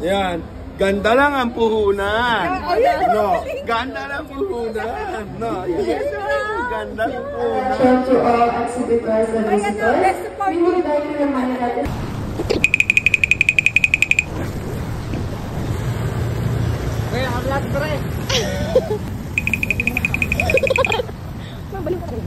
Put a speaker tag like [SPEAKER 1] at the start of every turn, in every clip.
[SPEAKER 1] Yan. Ganda lang ang puhunan. No, ganda lang puhunan. No, yes. Ganda lang puhunan.
[SPEAKER 2] Shout to all exhibitors and visitors. We would like to remind that
[SPEAKER 3] Kaya ang lahat pre.
[SPEAKER 4] Mabalik ka rin.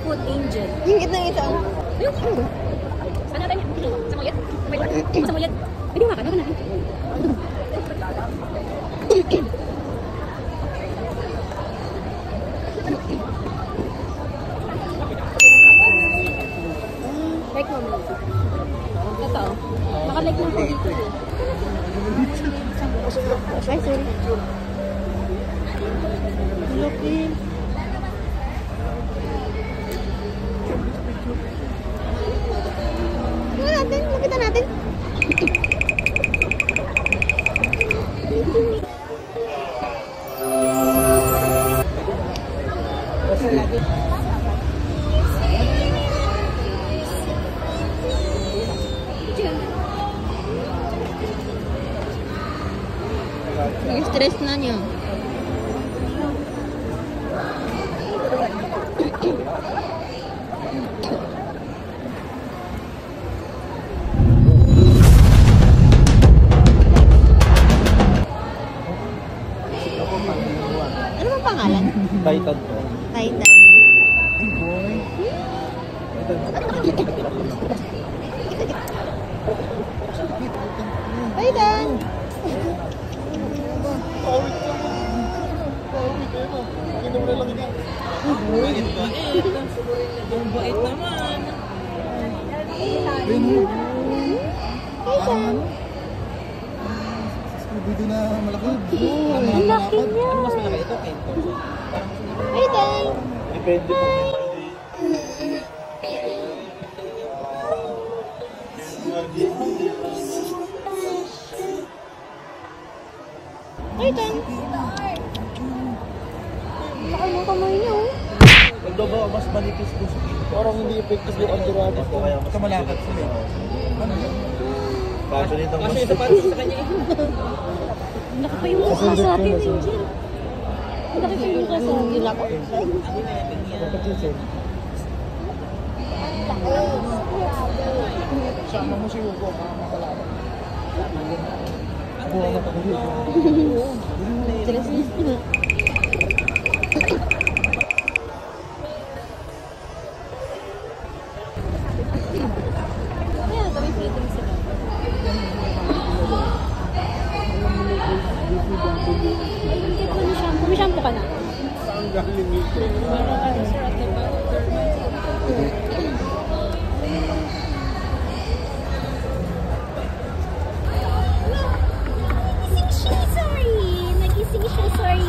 [SPEAKER 5] Food angel.
[SPEAKER 4] Yung gitna ito.
[SPEAKER 5] Ano natin yan? Sa muyat? Sa muyat? Pwede mo makan natin. Like mo mo. Ito. Naka-like lang po dito eh. Ay, sorry. Looking.
[SPEAKER 4] Makita natin. Stress na niya. Ano bang pangalan?
[SPEAKER 3] Titan po.
[SPEAKER 4] Titan. Titan!
[SPEAKER 3] Ang bait naman.
[SPEAKER 4] Titan!
[SPEAKER 3] Dito na malaki.
[SPEAKER 4] Ang laki niya!
[SPEAKER 3] Ano mas malaki ito? Kento.
[SPEAKER 4] Titan!
[SPEAKER 3] Depende po.
[SPEAKER 4] Titan! Laki ng kamay niya oh.
[SPEAKER 3] Pagdo ba mas manipis po sa kento? Parang hindi effective yung andurado po. Basta malakad sila. Kaso nito mas... Kaso ito parang sa kanya eh.
[SPEAKER 5] Laki pa yung mukha sa atin, Angel. Laki pa yung mukha sa atin.
[SPEAKER 3] Sama mo si Hugo, makakalaman. Buha ka pa ko dito.
[SPEAKER 4] Stress na.
[SPEAKER 5] Ayan, kami feeding sila. May shampoo ka na?
[SPEAKER 1] Saan galing ito?
[SPEAKER 5] Sir, at the back.
[SPEAKER 4] Nagising siya, sorry.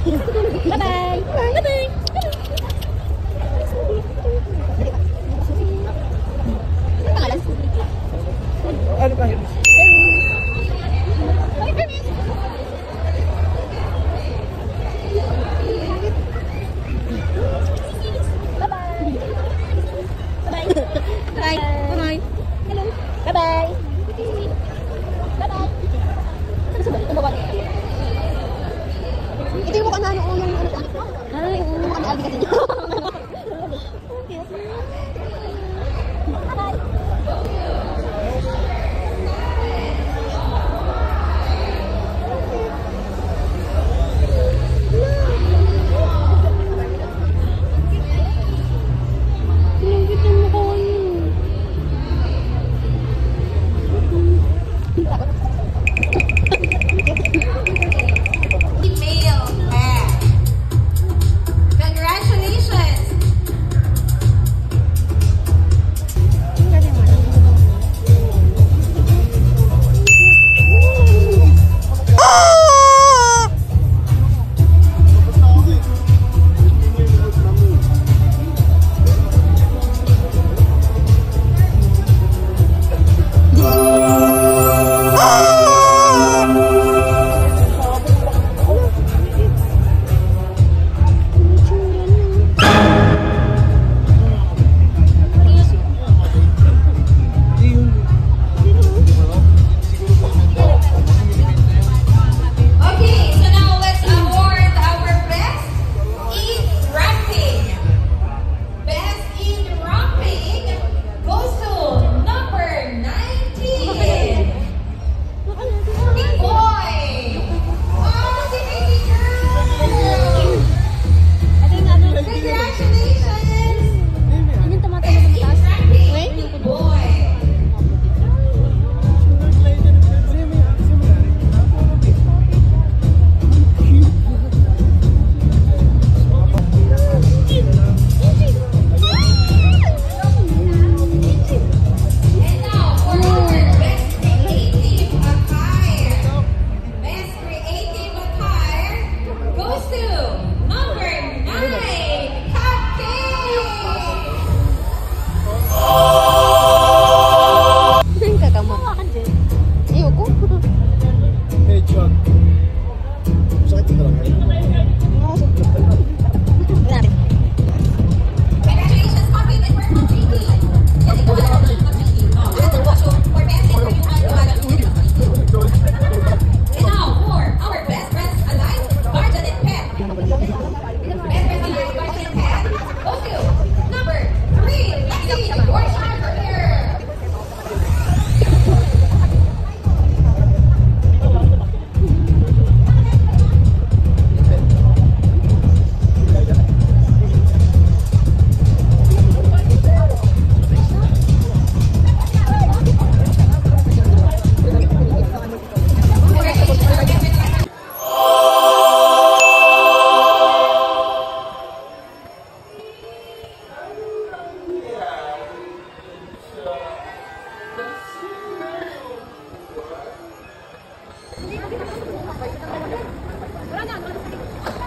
[SPEAKER 4] Bye-bye! Bye-bye! Pangalan?
[SPEAKER 3] Ano pa?
[SPEAKER 4] Bye! Bye! Hello! Bye-bye! Bye-bye! Ito yung mukha na ano ka? Ay, yung mukha na Aldi kasi niyo.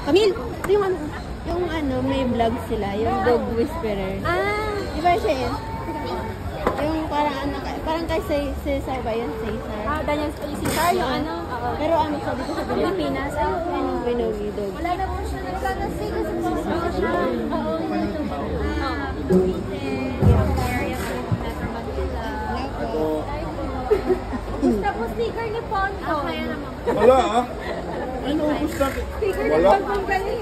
[SPEAKER 5] Camille, ito yung may vlog sila, yung Dog Whisperer. Di ba siya yun? Yung parang kay Cesar ba yun? Cesar?
[SPEAKER 4] Daniel Cesar, yung ano?
[SPEAKER 5] Pero siya dito sa
[SPEAKER 4] Pilipinas.
[SPEAKER 5] Ayun yung Pinoy Dog.
[SPEAKER 4] Wala na po siya. Wala na siya. Kasi po siya. Gusto po sticker ni Ponto.
[SPEAKER 1] Wala ah. Ano gusto? Wala.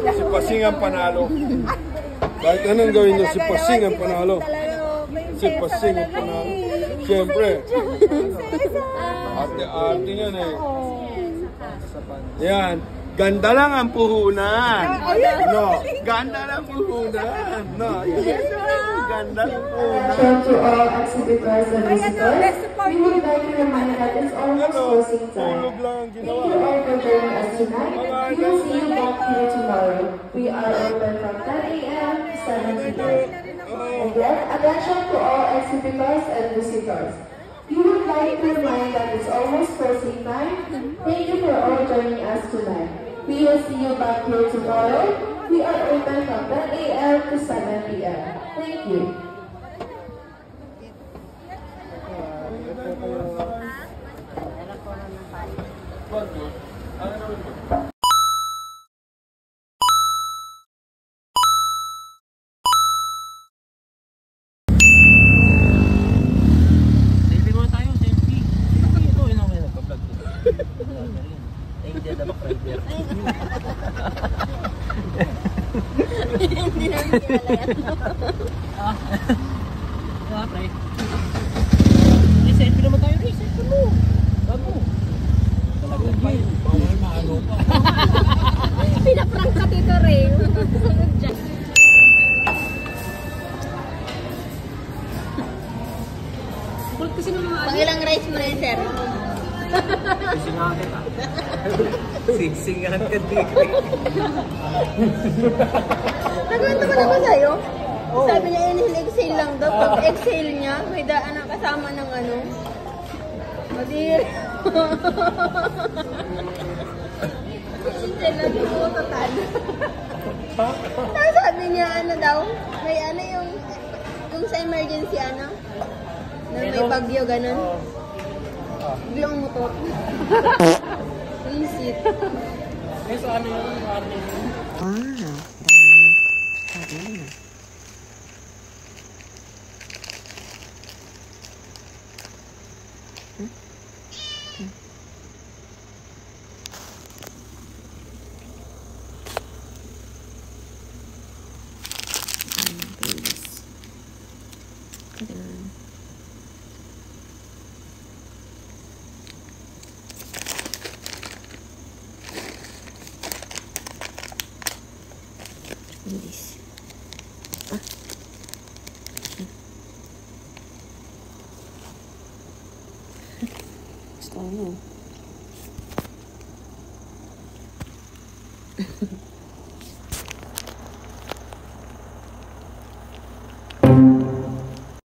[SPEAKER 1] Si Pasing ang panalo. Kahit anong gawin niya, si Pasing ang panalo. Si Pasing ang panalo. Siyempre. Ate-ate yan eh. Yan. Ganda lang ang puhunan. No, ganda lang puhunan. No, ganda lang puhunan.
[SPEAKER 2] So to all exhibitors and visitors, we would like to remind that it's almost closing time.
[SPEAKER 1] Tulog lang ang
[SPEAKER 2] Thank
[SPEAKER 1] ginawa.
[SPEAKER 2] you all for joining us tonight. We will see you back here tomorrow. We are open from 10 a.m. to 7 p.m. Again, attention to all exhibitors and visitors. We would like to remind that it's almost closing time. Thank you for all joining us tonight. We will see you back here tomorrow. We are open from 10 a.m. to 7 p.m. Thank you.
[SPEAKER 3] Selfie muna tayo, selfie. Ito, yun ako yung nagpa-vlog ko. Ay, hindi na back-rider.
[SPEAKER 5] Hindi namin kilala yan.
[SPEAKER 3] Pre. Ay, selfie naman tayo. Ay, selfie mo. Bago. Talagang pa yun. Bawal maano pa.
[SPEAKER 4] Pinaprank ka, Tito Ray. Sunod dyan. Ba't kasi ng mga
[SPEAKER 5] Pang ilang rice mo na yun, sir?
[SPEAKER 3] Singahan ka. Singsingahan ka din.
[SPEAKER 5] Nagkwento ba ako sa'yo? Sabi niya, inhale-exhale lang daw. Pag exhale niya, may daan na kasama ng ano. Madiri. Exhale lang yung utotan. Tapos sabi niya, ano daw, may ano yung sa emergency, ano? Na may bagyo, ganun. Biglang umutot. Visit.
[SPEAKER 3] Eh, so ano yung warning?
[SPEAKER 5] This. Gusto mo.